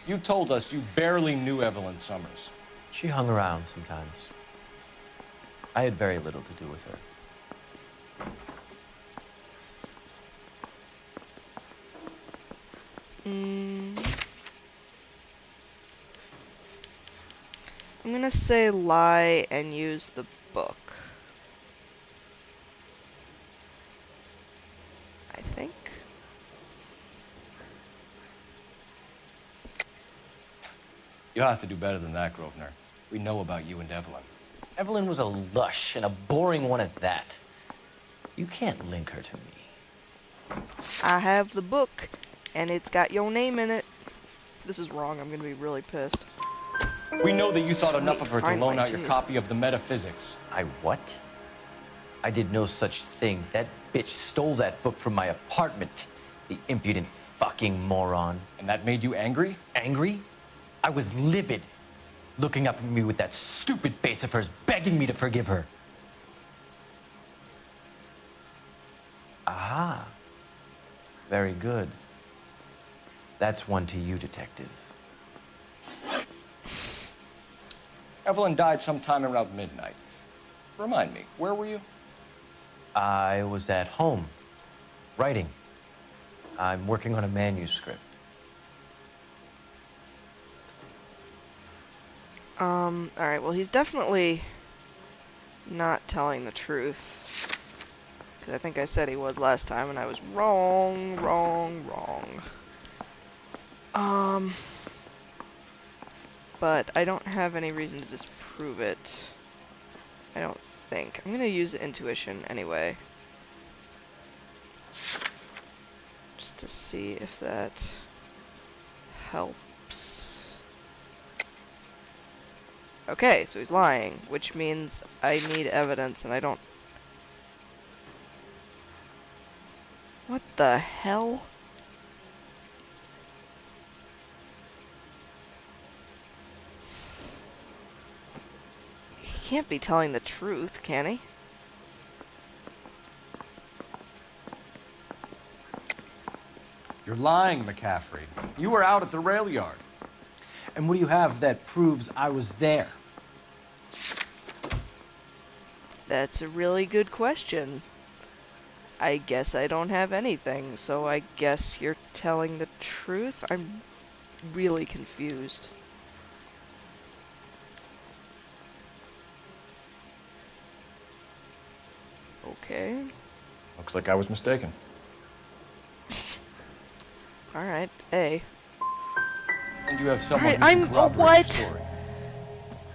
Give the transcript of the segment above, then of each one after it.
You told us you barely knew Evelyn Summers. She hung around sometimes. I had very little to do with her. I'm gonna say lie and use the book. I think. You'll have to do better than that, Grosvenor. We know about you and Evelyn. Evelyn was a lush, and a boring one at that. You can't link her to me. I have the book, and it's got your name in it. If this is wrong, I'm gonna be really pissed. We know that you thought enough of her to Finally, loan out your jeez. copy of the Metaphysics. I what? I did no such thing. That bitch stole that book from my apartment. The impudent fucking moron. And that made you angry? Angry? I was livid. Looking up at me with that stupid face of hers, begging me to forgive her. Aha. Very good. That's one to you, detective. Evelyn died sometime around midnight. Remind me, where were you? I was at home, writing. I'm working on a manuscript. Alright, well, he's definitely not telling the truth. Because I think I said he was last time, and I was wrong. But I don't have any reason to disprove it. I don't think. I'm gonna use intuition anyway. Just to see if that helps. Okay, so he's lying, which means I need evidence, and I don't... What the hell? He can't be telling the truth, can he? You're lying, McCaffrey. You were out at the rail yard. And what do you have that proves I was there? That's a really good question. I guess I don't have anything, so I guess you're telling the truth? I'm really confused. Okay. Looks like I was mistaken. Alright, A. And you have someone Alright, who can I'm... corroborate what? your story.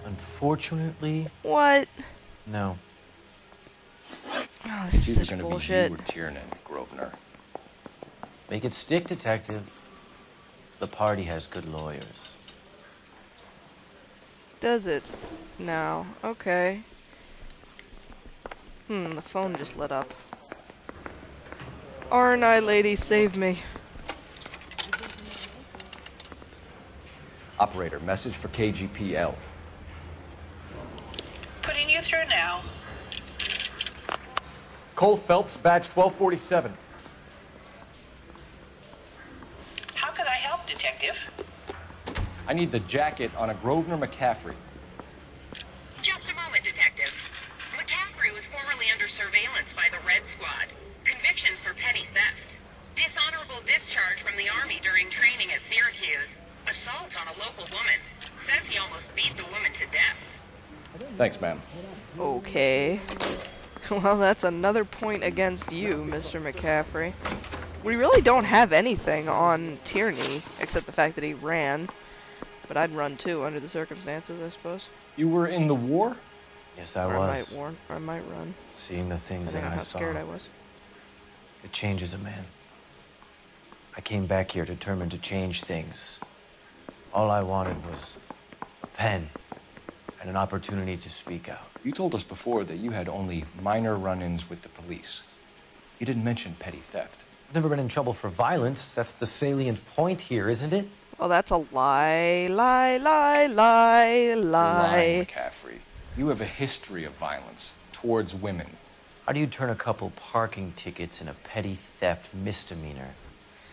Unfortunately, What? no. Oh, It's this is either such going to be bullshit. you or Tiernan, Grosvenor. Make it stick, detective. The party has good lawyers. Does it? No. Okay. The phone just lit up. R&I lady, save me. Operator, message for KGPL. Putting you through now. Cole Phelps, badge 1247. How could I help, Detective? I need the jacket on a Grosvenor McCaffrey. Just a moment, Detective. McCaffrey was formerly under surveillance by the Red Squad. Convictions for petty theft. Dishonorable discharge from the Army during training at Syracuse. Assault on a local woman. Says he almost beat the woman to death. Thanks, ma'am. Okay. Well, that's another point against you, Mr. McCaffrey. We really don't have anything on Tierney, except the fact that he ran. But I'd run too, under the circumstances, I suppose. You were in the war? Yes, I Or was. I might run. Seeing the things that Depending on I how saw. scared I was. It changes a man. I came back here determined to change things. All I wanted was a pen and an opportunity to speak out. You told us before that you had only minor run-ins with the police. You didn't mention petty theft. I've never been in trouble for violence. That's the salient point here, isn't it? Well, that's a lie, lie, lie, lie, You're lying, lie. McCaffrey. You have a history of violence towards women. How do you turn a couple parking tickets in a petty theft misdemeanor?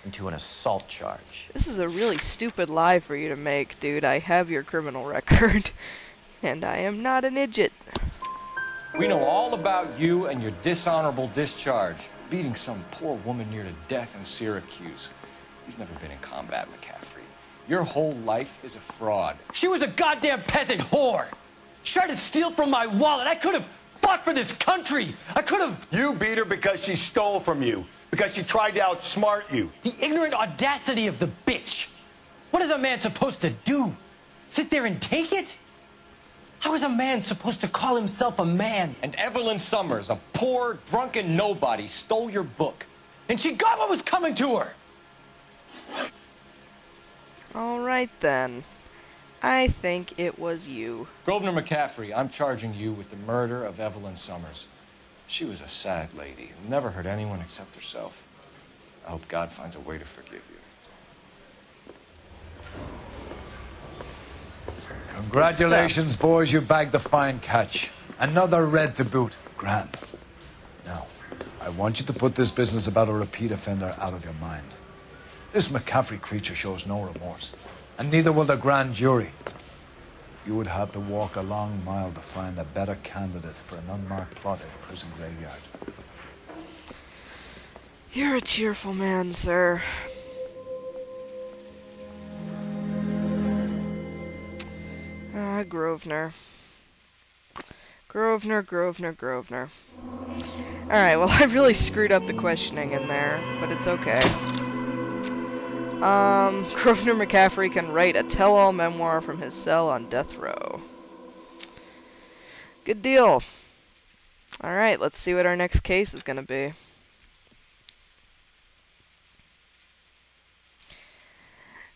into an assault charge. This is a really stupid lie for you to make, dude. I have your criminal record. And I am not an idiot. We know all about you and your dishonorable discharge, beating some poor woman near to death in Syracuse. You've never been in combat, McCaffrey. Your whole life is a fraud. She was a goddamn peasant whore. She tried to steal from my wallet. I could have fought for this country. I could have... You beat her because she stole from you, because she tried to outsmart you. The ignorant audacity of the bitch. What is a man supposed to do? Sit there and take it? How is a man supposed to call himself a man? And Evelyn Summers, a poor, drunken nobody, stole your book. And she got what was coming to her. Alright then. I think it was you. Grosvenor McCaffrey, I'm charging you with the murder of Evelyn Summers. She was a sad lady who never hurt anyone except herself. I hope God finds a way to forgive you. Congratulations, boys, you bagged the fine catch. Another red to boot. Grand. Now, I want you to put this business about a repeat offender out of your mind. This McCaffrey creature shows no remorse, and neither will the grand jury. You would have to walk a long mile to find a better candidate for an unmarked plot in a prison graveyard. You're a cheerful man, sir. Grosvenor. Grosvenor. Alright, well, I really screwed up the questioning in there, but it's okay. Grosvenor McCaffrey can write a tell-all memoir from his cell on death row. Good deal. Alright, let's see what our next case is gonna be.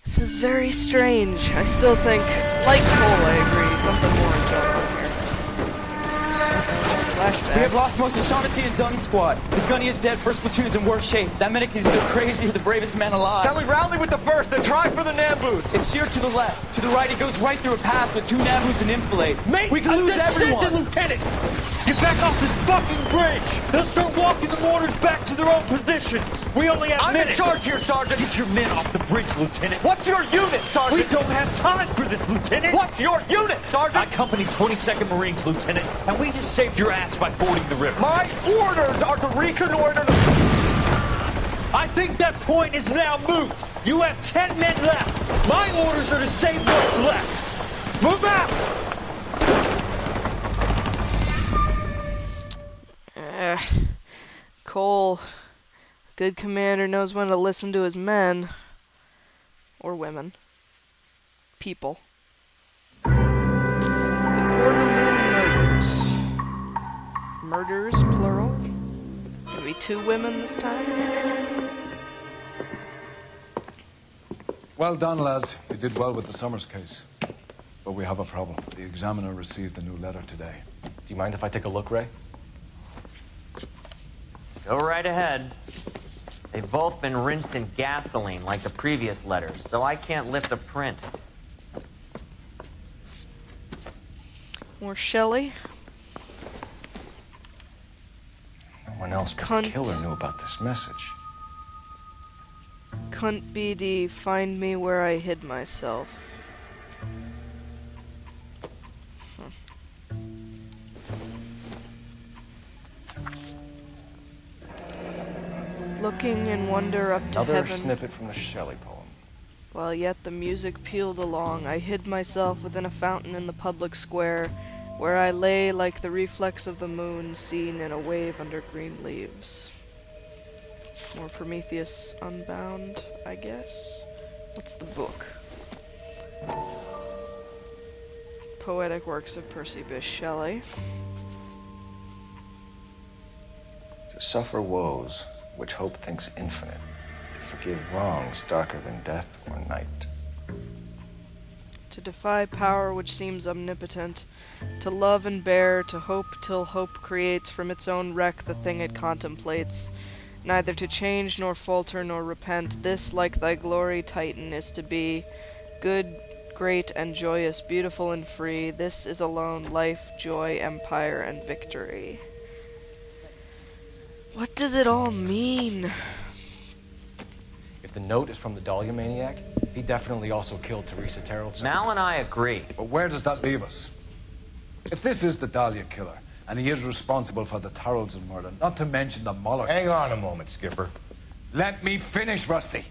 This is very strange. I still think, like Cole, I agree, something more is going on here. Flashback. We have lost most of Shaughnessy and Dunn's squad. The gunny is dead, first platoon is in worse shape. That medic is either crazy or the bravest man alive. Now we rally with the first, then try for the Nambus. It's sheer to the left. To the right, it goes right through a pass with 2 Nambus and enfilade. Mate, we can lose everyone. Lieutenant! Get back off this fucking bridge! They'll start walking the mortars back to their own positions! We only have minutes! I'm in charge here, Sergeant! Get your men off the bridge, Lieutenant! What's your unit, Sergeant? We don't have time for this, Lieutenant! What's your unit, Sergeant? I company 22nd Marines, Lieutenant, and we just saved your ass by fording the river. My orders are to reconnoiter the... I think that point is now moot! You have 10 men left! My orders are to save what's left! Move out! Cole, good commander, knows when to listen to his men. Or women. People. The Quarter Moon Murders. Murders, plural? Maybe 2 women this time? Well done, lads. You did well with the Summers case. But we have a problem. The examiner received a new letter today. Do you mind if I take a look, Ray? Go right ahead. They've both been rinsed in gasoline like the previous letters, so I can't lift a print. More Shelley? No one else but the killer knew about this message. Cunt BD, find me where I hid myself. Looking in wonder up to Another heaven. snippet from the Shelley poem. While yet the music pealed along, I hid myself within a fountain in the public square, where I lay like the reflex of the moon seen in a wave under green leaves. More Prometheus Unbound, I guess. What's the book? Poetic Works of Percy Bysshe Shelley. To suffer woes which hope thinks infinite, to forgive wrongs darker than death or night. To defy power which seems omnipotent, to love and bear, to hope till hope creates from its own wreck the thing it contemplates, neither to change nor falter nor repent, this, like thy glory, Titan, is to be, good, great, and joyous, beautiful and free, this is alone life, joy, empire, and victory. What does it all mean? If if the note is from the Dahlia maniac, he definitely also killed Teresa Terrellson. Mal and I agree. But where does that leave us? If this is the Dahlia killer, and he is responsible for the Tarleton murder, not to mention the Muller Hang case. on a moment, Skipper. Let me finish, Rusty.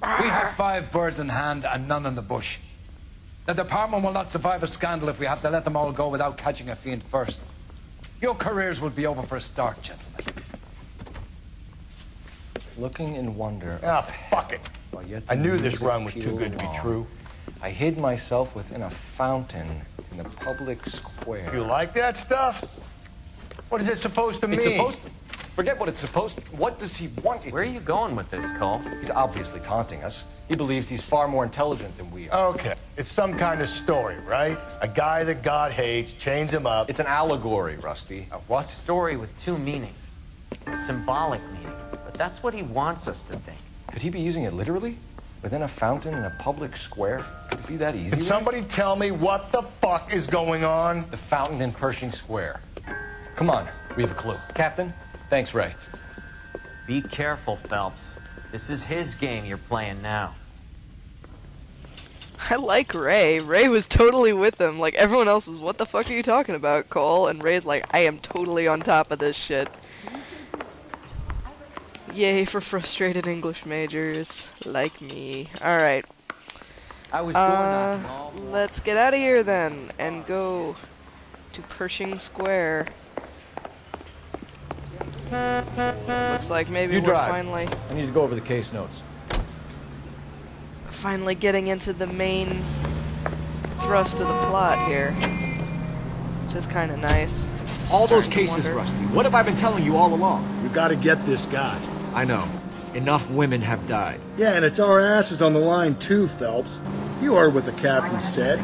We have 5 birds in hand and none in the bush. The department will not survive a scandal if we have to let them all go without catching a fiend first. Your careers will be over for a start, gentlemen. Looking in wonder. Ah, fuck it. I knew this run was too good to be true. I hid myself within a fountain in the public square. You like that stuff? What is it supposed to mean? It's supposed to... Forget what it's supposed to... What does he want it Where are you going with this, Cole? He's obviously taunting us. He believes he's far more intelligent than we are. Okay. It's some kind of story, right? A guy that God hates, chains him up. It's an allegory, Rusty. A what? Story with 2 meanings. A symbolic meaning. But that's what he wants us to think. Could he be using it literally? Within a fountain in a public square? Could it be that easy? Can somebody tell me what the fuck is going on? The fountain in Pershing Square. Come on, we have a clue. Captain, thanks, Ray. Be careful, Phelps. This is his game you're playing now. I like Ray. Ray was totally with him. Like, everyone else was, what the fuck are you talking about, Cole? And Ray's like, I am totally on top of this shit. Yay for frustrated English majors like me. Alright. I was born let's get out of here then and go to Pershing Square. Looks like maybe we're finally... I need to go over the case notes. Finally getting into the main thrust of the plot here. Which is kind of nice. All those cases, Rusty. What have I been telling you all along? You gotta get this guy. I know. Enough women have died. Yeah, and it's our asses on the line too, Phelps. You heard what the captain said.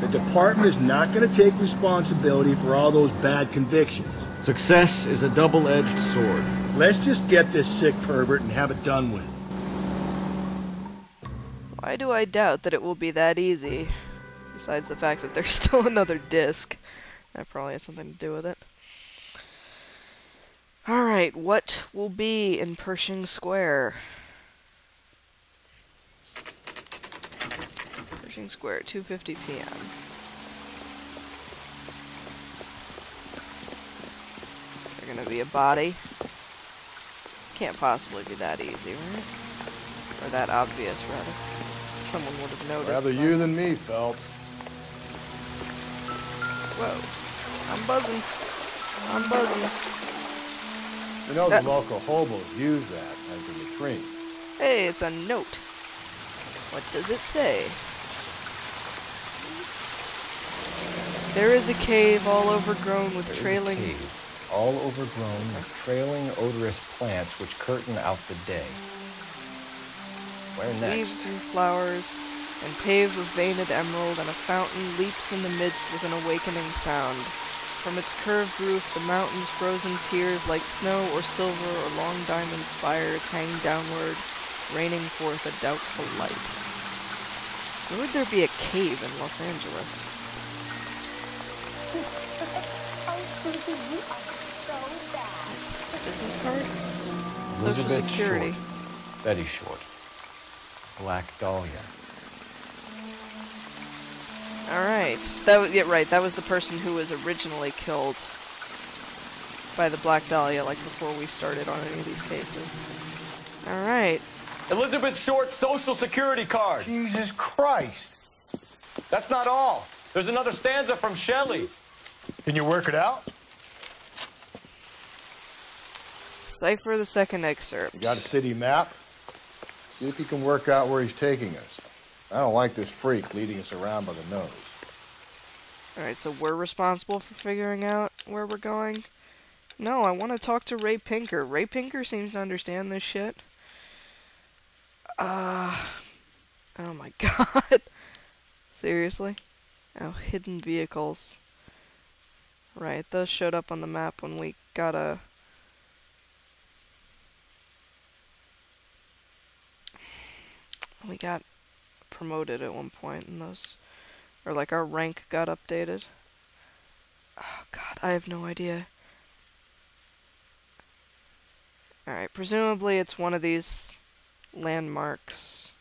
The department is not gonna take responsibility for all those bad convictions. Success is a double-edged sword. Let's just get this sick pervert and have it done with. Why do I doubt that it will be that easy? Besides the fact that there's still another disc. That probably has something to do with it. Alright, what will be in Pershing Square? Pershing Square, 2:50 p.m. They're gonna be a body. Can't possibly be that easy, right? Or that obvious, rather. Someone would have noticed. Rather you than me, Phelps. Whoa. I'm buzzing. I'm buzzing. You know the local hobos use that as a latrine. Hey, it's a note. What does it say? There is a cave all overgrown with trailing... all overgrown with trailing odorous plants which curtain out the day. Where next? Leaves through flowers, and paved with veined emerald, and a fountain leaps in the midst with an awakening sound. From its curved roof, the mountain's frozen tears, like snow or silver or long diamond spires, hang downward, raining forth a doubtful light. Where would there be a cave in Los Angeles? It's a business card? Social Elizabeth Security. Short. Betty Short. Black Dahlia. Alright. That was, yeah, right, that was the person who was originally killed by the Black Dahlia, like before we started on any of these cases. Alright. Elizabeth Short's Social Security card. Jesus Christ. That's not all. There's another stanza from Shelley. Can you work it out? Cipher the second excerpt. You got a city map? See if you can work out where he's taking us. I don't like this freak leading us around by the nose. Alright, so we're responsible for figuring out where we're going? No, I want to talk to Ray Pinker. Ray Pinker seems to understand this shit. Oh my god. Seriously? Oh, hidden vehicles. Right, those showed up on the map when we got a... We got promoted at one point, and those... Or like our rank got updated. Oh god, I have no idea. Alright, presumably it's one of these landmarks.